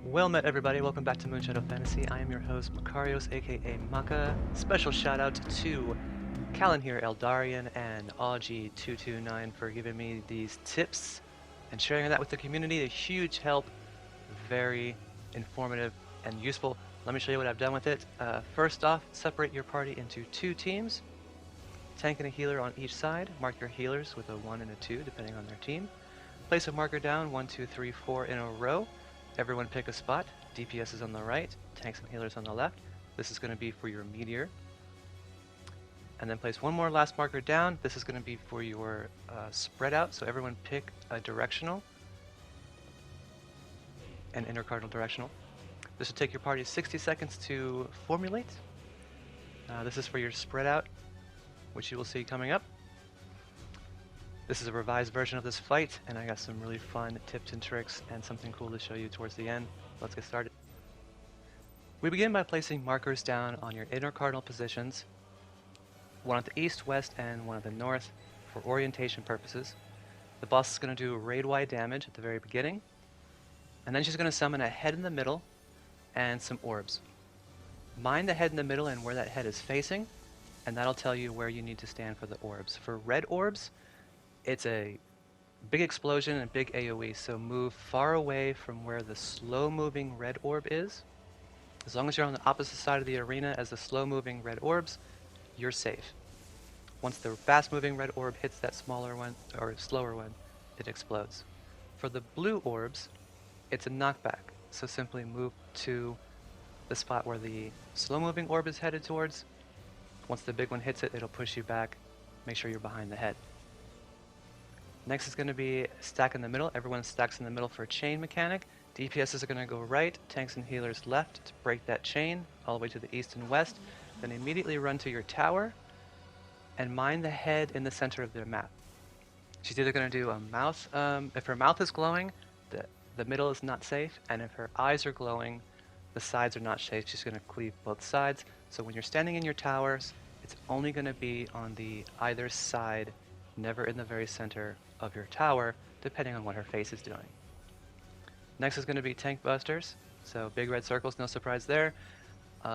Well met everybody, welcome back to Moonshot Fantasy. I am your host Makarios aka Maka. Special shout out to Callan here, Eldarian, and Augie229 for giving me these tips and sharing that with the community. A huge help, very informative and useful. Let me show you what I've done with it. First off, separate your party into two teams. Tank and a healer on each side. Mark your healers with a 1 and a 2 depending on their team. Place a marker down, 1, 2, 3, 4 in a row. Everyone pick a spot. DPS is on the right, tanks and healers on the left. This is going to be for your meteor. And then place one more last marker down. This is going to be for your spread out. So everyone pick a directional, an intercardinal directional. This will take your party 60 seconds to formulate. This is for your spread out, which you will see coming up. This is a revised version of this fight, and I got some really fun tips and tricks and something cool to show you towards the end. Let's get started. We begin by placing markers down on your inner cardinal positions, one at the east, west, and one at the north for orientation purposes. The boss is going to do raid-wide damage at the very beginning, and then she's going to summon a head in the middle and some orbs. Mind the head in the middle and where that head is facing, and that'll tell you where you need to stand for the orbs. For red orbs, it's a big explosion and big AoE, so move far away from where the slow-moving red orb is. As long as you're on the opposite side of the arena as the slow-moving red orbs, you're safe. Once the fast-moving red orb hits that smaller one, or slower one, it explodes. For the blue orbs, it's a knockback, so simply move to the spot where the slow-moving orb is headed towards. Once the big one hits it, it'll push you back. Make sure you're behind the head. Next is going to be stack in the middle. Everyone stacks in the middle for a chain mechanic. DPS is going to go right, tanks and healers left to break that chain all the way to the east and west. Then immediately run to your tower and mine the head in the center of their map. She's either going to do a mouth, if her mouth is glowing, the middle is not safe, and if her eyes are glowing, the sides are not safe. She's going to cleave both sides. So when you're standing in your towers, it's only going to be on the either side, never in the very center of your tower, depending on what her face is doing. Next is going to be tank busters, so big red circles, no surprise there.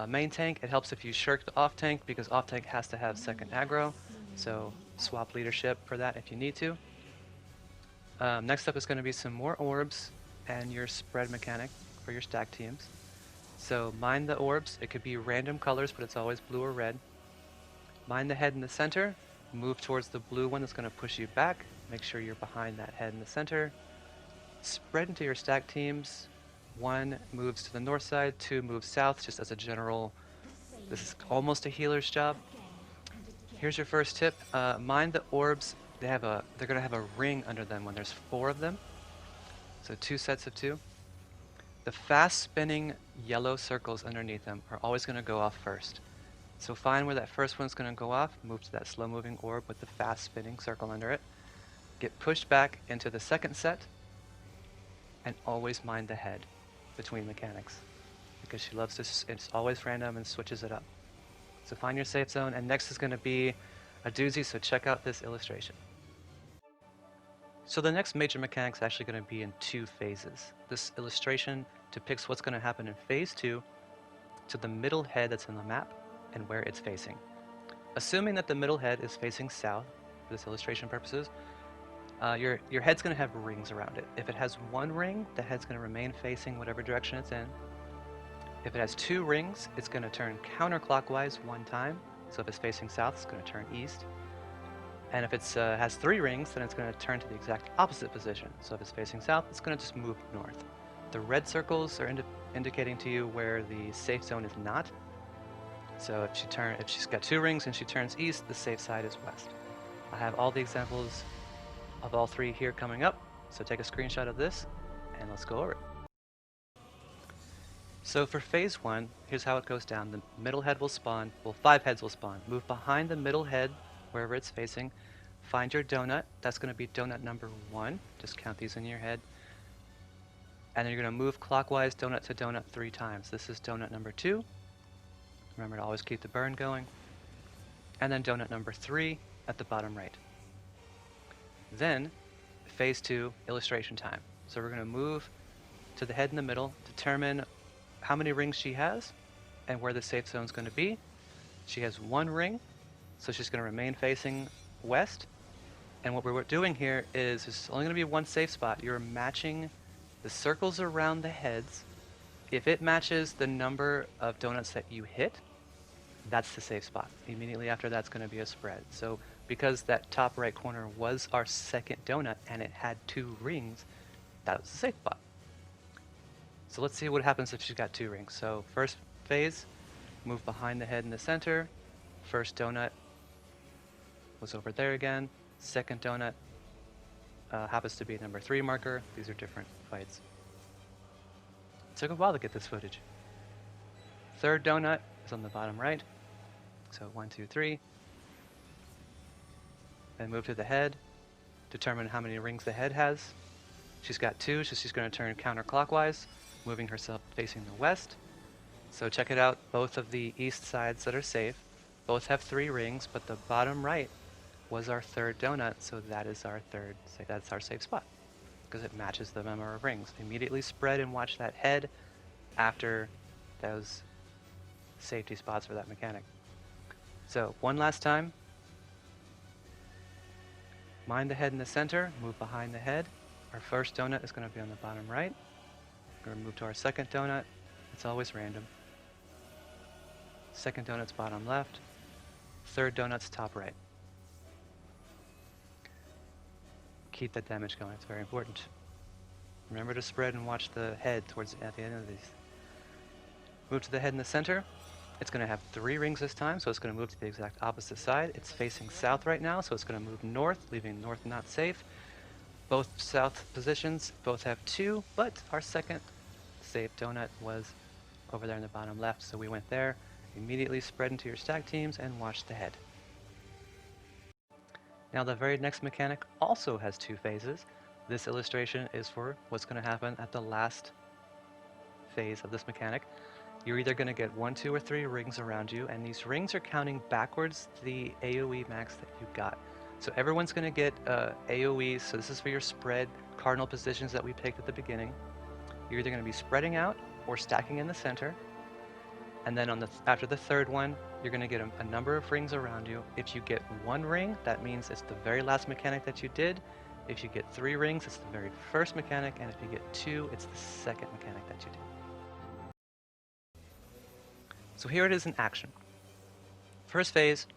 Main tank, it helps if you shirk the off tank because off tank has to have second aggro, so swap leadership for that if you need to. Next up is going to be some more orbs and your spread mechanic for your stack teams. So mine the orbs, it could be random colors, but it's always blue or red. Mine the head in the center, move towards the blue one that's going to push you back. Make sure you're behind that head in the center. Spread into your stack teams. 1 moves to the north side, 2 moves south, just as a general. This is almost a healer's job. Here's your first tip. Mind the orbs. They're going to have a ring under them when there's 4 of them. So 2 sets of 2. The fast spinning yellow circles underneath them are always going to go off first. So find where that first one's going to go off, move to that slow-moving orb with the fast-spinning circle under it, get pushed back into the second set, and always mind the head between mechanics, because she loves to, it's always random and switches it up. So find your safe zone, and next is going to be a doozy, so check out this illustration. So the next major mechanic is actually going to be in 2 phases. This illustration depicts what's going to happen in phase 2 to the middle head that's in the map, and where it's facing. Assuming that the middle head is facing south, for this illustration purposes, your head's going to have rings around it. If it has 1 ring, the head's going to remain facing whatever direction it's in. If it has 2 rings, it's going to turn counterclockwise 1 time. So if it's facing south, it's going to turn east. And if it has 3 rings, then it's going to turn to the exact opposite position. So if it's facing south, it's going to just move north. The red circles are indicating to you where the safe zone is not. So if she's got 2 rings and she turns east, the safe side is west. I have all the examples of all 3 here coming up, so take a screenshot of this and let's go over it. So for phase 1, here's how it goes down. The middle head will spawn, well, 5 heads will spawn. Move behind the middle head, wherever it's facing. Find your donut, that's going to be donut number 1. Just count these in your head. And then you're going to move clockwise donut to donut 3 times. This is donut number 2. Remember to always keep the burn going. And then donut number 3 at the bottom right. Then, phase 2, illustration time. So we're going to move to the head in the middle, determine how many rings she has and where the safe zone is going to be. She has 1 ring, so she's going to remain facing west. And what we're doing here is there's only going to be 1 safe spot. You're matching the circles around the heads. If it matches the number of donuts that you hit, that's the safe spot. Immediately after that's going to be a spread. So because that top right corner was our second donut and it had 2 rings, that was the safe spot. So let's see what happens if she's got 2 rings. So first phase, move behind the head in the center. First donut was over there again. Second donut happens to be a number 3 marker. These are different fights. It took a while to get this footage. Third donut is on the bottom right. So 1, 2, 3. Then move to the head. Determine how many rings the head has. She's got 2, so she's going to turn counterclockwise, moving herself facing the west. So check it out, both of the east sides that are safe, both have 3 rings, but the bottom right was our third donut, so that is our that's our safe spot, because it matches the number of rings. Immediately spread and watch that head after those safety spots for that mechanic. So one last time, mind the head in the center, move behind the head. Our first donut is going to be on the bottom right. We're going to move to our second donut. It's always random. Second donut's bottom left. Third donut's top right. Keep that damage going, it's very important. Remember to spread and watch the head at the end of these. Move to the head in the center. It's going to have 3 rings this time, so it's going to move to the exact opposite side. It's facing south right now, so it's going to move north, leaving north not safe. Both south positions both have 2, but our second safe donut was over there in the bottom left, so we went there. Immediately spread into your stack teams and watch the head. Now the very next mechanic also has 2 phases. This illustration is for what's going to happen at the last phase of this mechanic. You're either going to get 1, 2, or 3 rings around you, and these rings are counting backwards the AoE max that you got. So everyone's going to get AoEs, so this is for your spread cardinal positions that we picked at the beginning. You're either going to be spreading out or stacking in the center. And then on after the third one, you're going to get a number of rings around you. If you get 1 ring, that means it's the very last mechanic that you did. If you get 3 rings, it's the very first mechanic. And if you get 2, it's the second mechanic that you did. So here it is in action. First phase,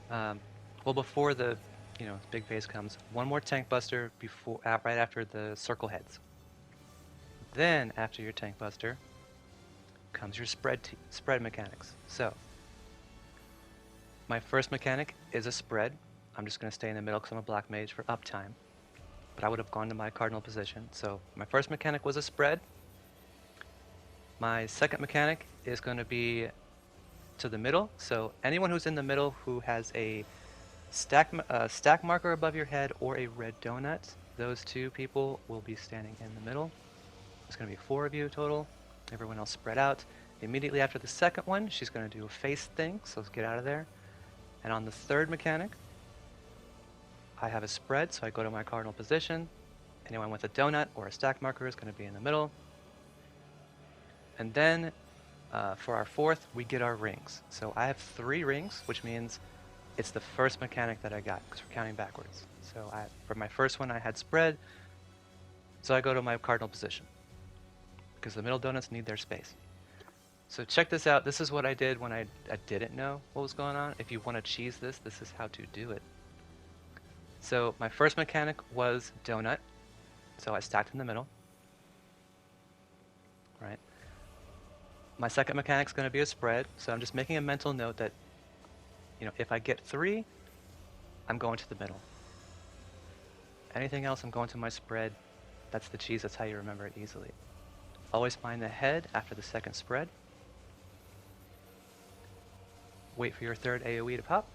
well, before the big phase comes, 1 more tank buster right after the circle heads. Then after your tank buster comes your spread mechanics. So my first mechanic is a spread. I'm just going to stay in the middle because I'm a black mage for uptime, but I would have gone to my cardinal position. So my first mechanic was a spread. My second mechanic is going to be to the middle. So anyone who's in the middle who has a stack marker above your head or a red donut, those 2 people will be standing in the middle. There's going to be 4 of you total. Everyone else spread out. Immediately after the second one, she's going to do a face thing, so let's get out of there. And on the third mechanic, I have a spread, so I go to my cardinal position. Anyone with a donut or a stack marker is going to be in the middle. And then for our fourth, we get our rings. So I have 3 rings, which means it's the first mechanic that I got, because we're counting backwards. So for my first one, I had spread, so I go to my cardinal position, because the middle donuts need their space. So check this out. This is what I did when I didn't know what was going on. If you want to cheese this, this is how to do it. So my first mechanic was donut, so I stacked in the middle. Right. My second mechanic is going to be a spread, so I'm just making a mental note that, if I get 3, I'm going to the middle. Anything else, I'm going to my spread. That's the cheese. That's how you remember it easily. Always find the head after the second spread. Wait for your third AoE to pop.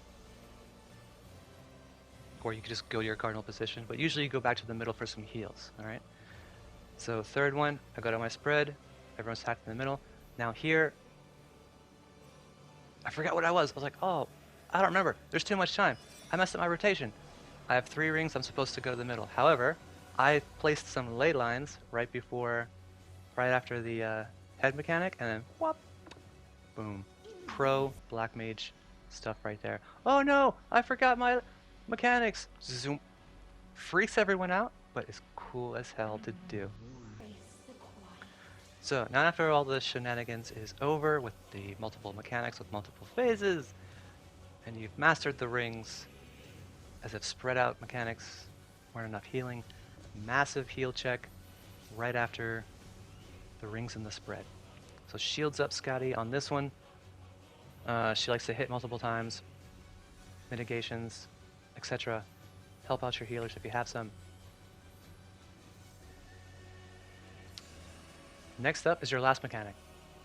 Or you could just go to your cardinal position, but usually you go back to the middle for some heals, alright? So third one, I go to my spread. Everyone's stacked in the middle. Now here, I forgot what I was. I was like, oh, I don't remember. There's too much time. I messed up my rotation. I have 3 rings. I'm supposed to go to the middle. However, I placed some ley lines right after the head mechanic, and then whoop, boom. Pro Black Mage stuff right there. Oh no, I forgot my mechanics. Zoom. Freaks everyone out, but it's cool as hell to do. So now after all the shenanigans is over with the multiple mechanics with multiple phases, and you've mastered the rings, as if spread out mechanics weren't enough healing, massive heal check right after the rings and the spread. So shields up Scotty on this one. She likes to hit multiple times, mitigations, etc. Help out your healers if you have some. Next up is your last mechanic.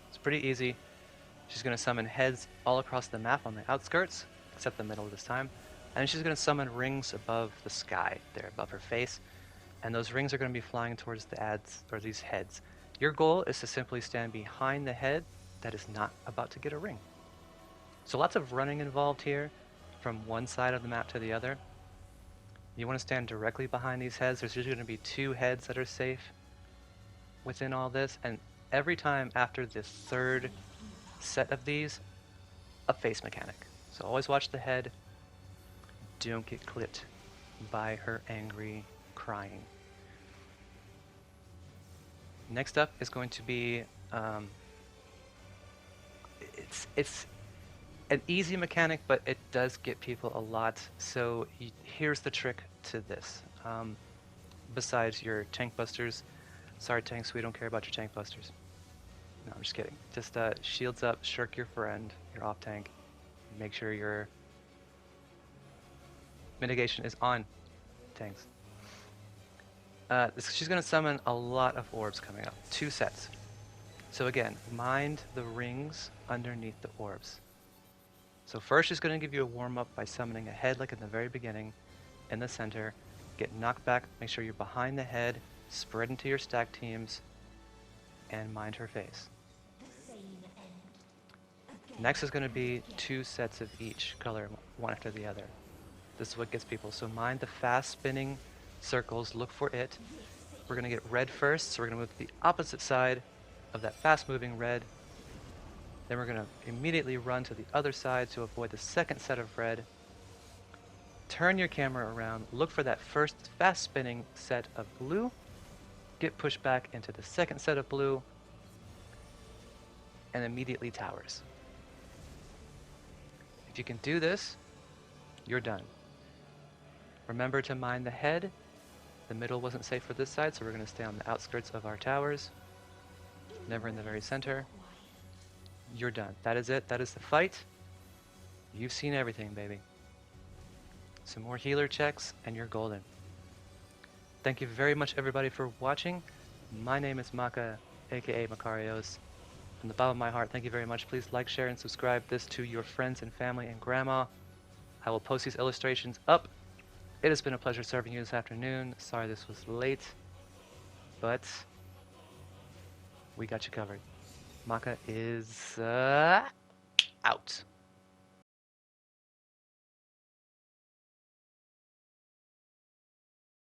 It's pretty easy. She's going to summon heads all across the map on the outskirts, except the middle this time. And she's going to summon rings above the sky, there above her face. And those rings are going to be flying towards the ads, or these heads. Your goal is to simply stand behind the head that is not about to get a ring. So lots of running involved here from one side of the map to the other. You want to stand directly behind these heads. There's usually going to be 2 heads that are safe within all this, and every time after the 3rd set of these, a face mechanic. So always watch the head. Don't get clipped by her angry crying. Next up is going to be it's an easy mechanic, but it does get people a lot. So here's the trick to this. Besides your tank busters, sorry tanks, we don't care about your tank busters. No, I'm just kidding. Just shields up, shirk your friend, your off tank. Make sure your mitigation is on tanks. She's going to summon a lot of orbs coming up. 2 sets. So again, mind the rings underneath the orbs. So first she's going to give you a warm-up by summoning a head like in the very beginning, in the center. Get knocked back, make sure you're behind the head, spread into your stack teams, and mind her face. Next is going to be 2 sets of each color, one after the other. This is what gets people. So mind the fast spinning circles, look for it. We're going to get red first, so we're going to move to the opposite side of that fast moving red. Then we're going to immediately run to the other side to avoid the second set of red. Turn your camera around, look for that first fast spinning set of blue, get pushed back into the second set of blue, and immediately towers. If you can do this, you're done. Remember to mind the head. The middle wasn't safe for this side, so we're going to stay on the outskirts of our towers. Never in the very center. You're done. That is it. That is the fight. You've seen everything, baby. Some more healer checks, and you're golden. Thank you very much, everybody, for watching. My name is Maka, aka Makarios. From the bottom of my heart, thank you very much. Please like, share, and subscribe this to your friends and family and grandma. I will post these illustrations up. It has been a pleasure serving you this afternoon. Sorry this was late, but we got you covered. Maka is out.